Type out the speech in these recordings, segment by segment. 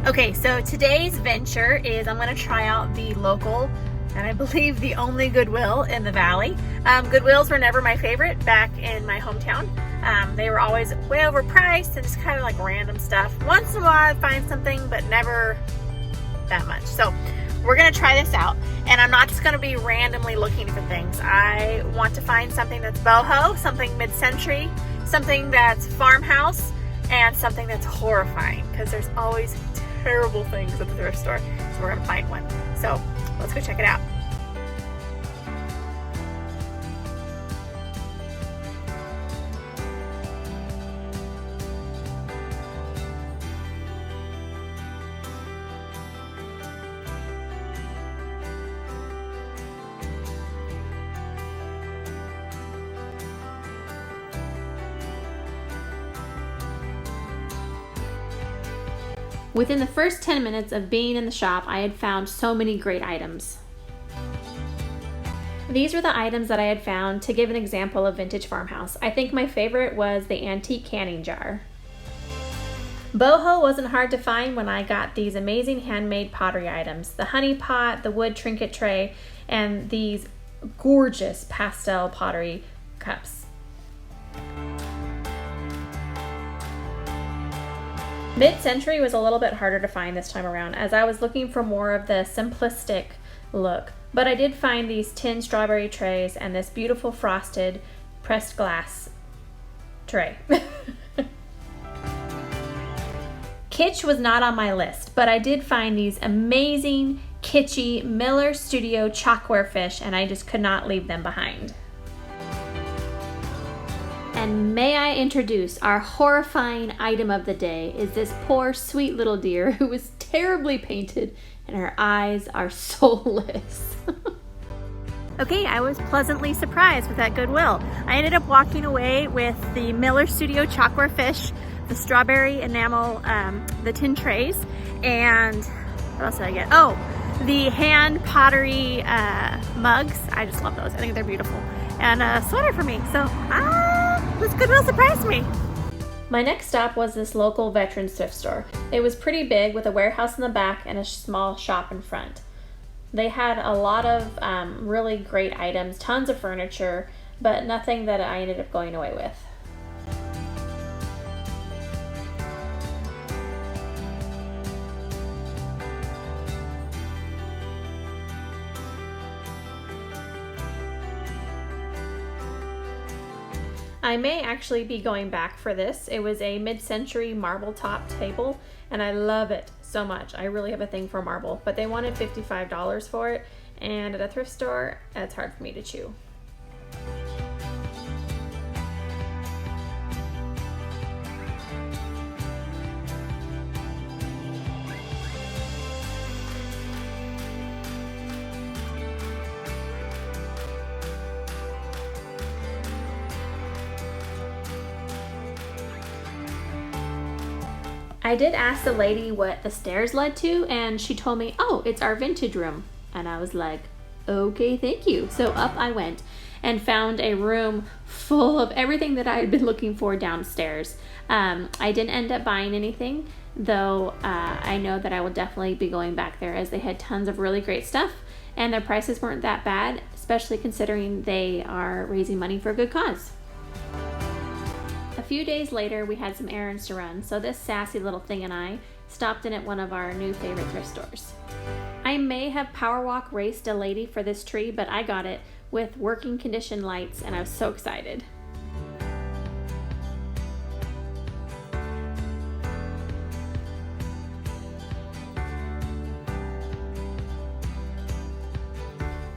Okay, so today's venture is I'm going to try out the local, and I believe the only Goodwill in the Valley. Goodwills were never my favorite back in my hometown. They were always way overpriced and just kind of like random stuff. Once in a while I'd find something, but never that much. So we're going to try this out, and I'm not just going to be randomly looking for things. I want to find something that's boho, something mid-century, something that's farmhouse, and something that's horrifying, because there's always terrible things at the thrift store. So we're gonna find one. So let's go check it out. Within the first 10 minutes of being in the shop, I had found so many great items. These were the items that I had found to give an example of vintage farmhouse. I think my favorite was the antique canning jar. Boho wasn't hard to find when I got these amazing handmade pottery items. The honey pot, the wood trinket tray, and these gorgeous pastel pottery cups. Mid-century was a little bit harder to find this time around, as I was looking for more of the simplistic look, but I did find these tin strawberry trays and this beautiful frosted pressed glass tray. Kitsch was not on my list, but I did find these amazing kitschy Miller Studio chalkware fish, and I just could not leave them behind. And may I introduce our horrifying item of the day is this poor sweet little deer who was terribly painted and her eyes are soulless. Okay, I was pleasantly surprised with that Goodwill. I ended up walking away with the Miller Studio chalkware fish, the strawberry enamel, the tin trays, and what else did I get? Oh, the hand pottery mugs. I just love those. I think they're beautiful. And a sweater for me. So, this Goodwill surprised me. My next stop was this local veterans thrift store. It was pretty big with a warehouse in the back and a small shop in front. They had a lot of really great items, tons of furniture, but nothing that I ended up going away with. I may actually be going back for this. It was a mid-century marble top table, and I love it so much. I really have a thing for marble, but they wanted $55 for it, and at a thrift store, it's hard for me to chew. I did ask the lady what the stairs led to, and she told me, oh, it's our vintage room. And I was like, okay, thank you. So up I went and found a room full of everything that I had been looking for downstairs. I didn't end up buying anything, though I know that I will definitely be going back there, as they had tons of really great stuff and their prices weren't that bad, especially considering they are raising money for a good cause. A few days later, we had some errands to run, so this sassy little thing and I stopped in at one of our new favorite thrift stores. I may have power walk raced a lady for this tree, but I got it with working condition lights, and I was so excited.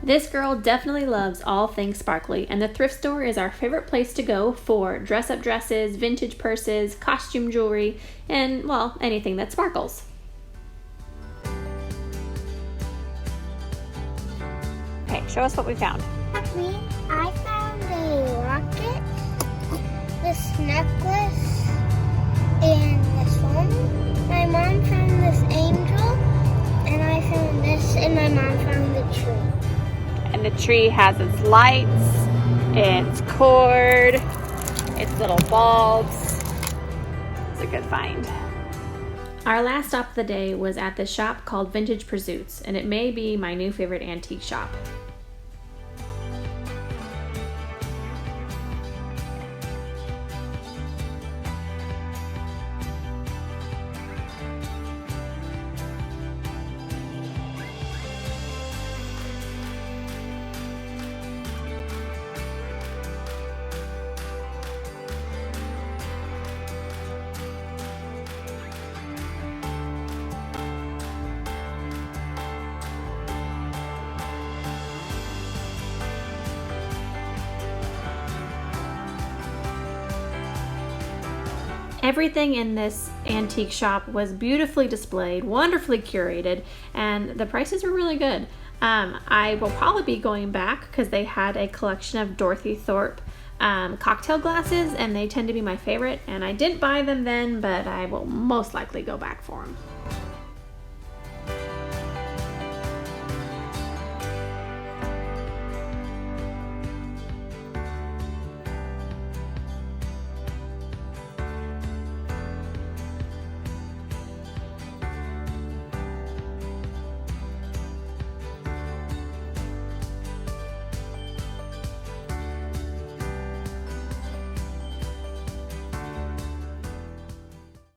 This girl definitely loves all things sparkly, and the thrift store is our favorite place to go for dress-up dresses, vintage purses, costume jewelry, and, well, anything that sparkles. Okay, show us what we found. I found a locket, this necklace, and this one. My mom found this angel, and I found this, and my mom found the tree. And the tree has its lights, its cord, its little bulbs. It's a good find. Our last stop of the day was at this shop called Vintage Pursuits, and it may be my new favorite antique shop. Everything in this antique shop was beautifully displayed, wonderfully curated, and the prices were really good. I will probably be going back because they had a collection of Dorothy Thorpe cocktail glasses, and they tend to be my favorite, and I didn't buy them then, but I will most likely go back for them.